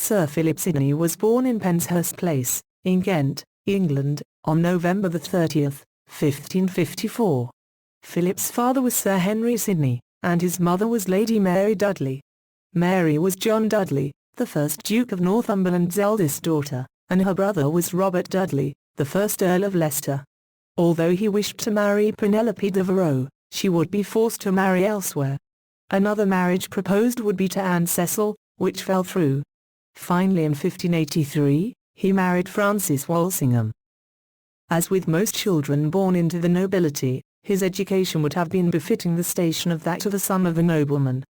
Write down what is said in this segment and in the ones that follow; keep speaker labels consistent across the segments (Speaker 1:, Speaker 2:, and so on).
Speaker 1: Sir Philip Sidney was born in Penshurst Place, in Kent, England, on November 30th, 1554. Philip's father was Sir Henry Sidney, and his mother was Lady Mary Dudley. Mary was John Dudley, the 1st Duke of Northumberland's eldest daughter, and her brother was Robert Dudley, the 1st Earl of Leicester. Although he wished to marry Penelope de Varro, she would be forced to marry elsewhere. Another marriage proposed would be to Anne Cecil, which fell through. Finally in 1583, he married Frances Walsingham. As with most children born into the nobility, his education would have been befitting the station of that of the son of a nobleman.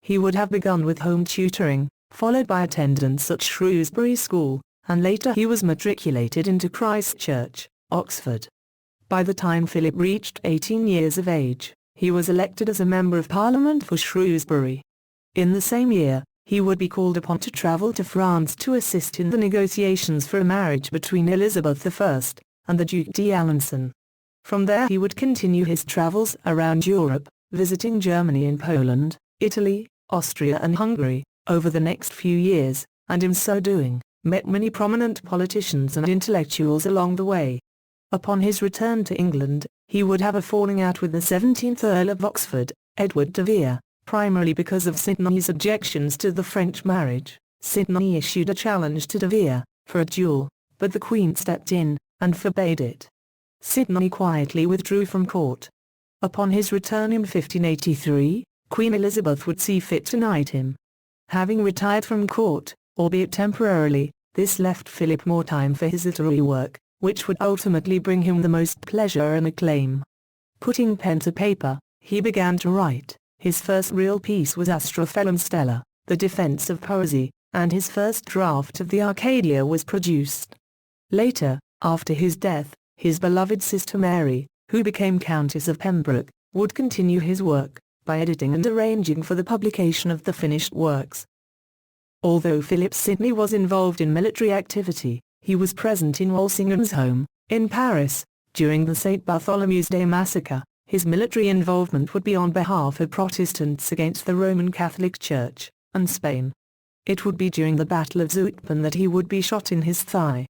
Speaker 1: He would have begun with home tutoring, followed by attendance at Shrewsbury School, and later he was matriculated into Christ Church, Oxford. By the time Philip reached 18 years of age, he was elected as a Member of Parliament for Shrewsbury. In the same year, he would be called upon to travel to France to assist in the negotiations for a marriage between Elizabeth I and the Duc d'Alençon. From there he would continue his travels around Europe, visiting Germany and Poland, Italy, Austria and Hungary, over the next few years, and in so doing, met many prominent politicians and intellectuals along the way. Upon his return to England, he would have a falling out with the 17th Earl of Oxford, Edward de Vere, primarily because of Sidney's objections to the French marriage. Sidney issued a challenge to de Vere, for a duel, but the Queen stepped in, and forbade it. Sidney quietly withdrew from court. Upon his return in 1583, Queen Elizabeth would see fit to knight him. Having retired from court, albeit temporarily, this left Philip more time for his literary work, which would ultimately bring him the most pleasure and acclaim. Putting pen to paper, he began to write. His first real piece was Astrophilum Stella, the defense of poesy, and his first draft of the Arcadia was produced. Later, after his death, his beloved sister Mary, who became Countess of Pembroke, would continue his work, by editing and arranging for the publication of the finished works. Although Philip Sidney was involved in military activity, he was present in Walsingham's home, in Paris, during the St. Bartholomew's Day massacre. His military involvement would be on behalf of Protestants against the Roman Catholic Church, and Spain. It would be during the Battle of Zutphen that he would be shot in his thigh.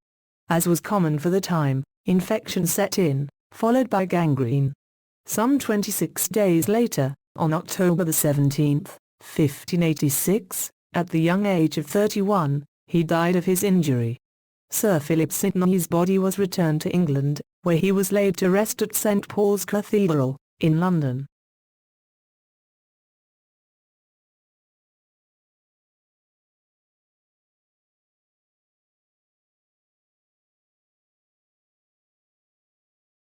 Speaker 1: As was common for the time, infection set in, followed by gangrene. Some 26 days later, on October 17, 1586, at the young age of 31, he died of his injury. Sir Philip Sidney's body was returned to England, where he was laid to rest at St. Paul's Cathedral, in London.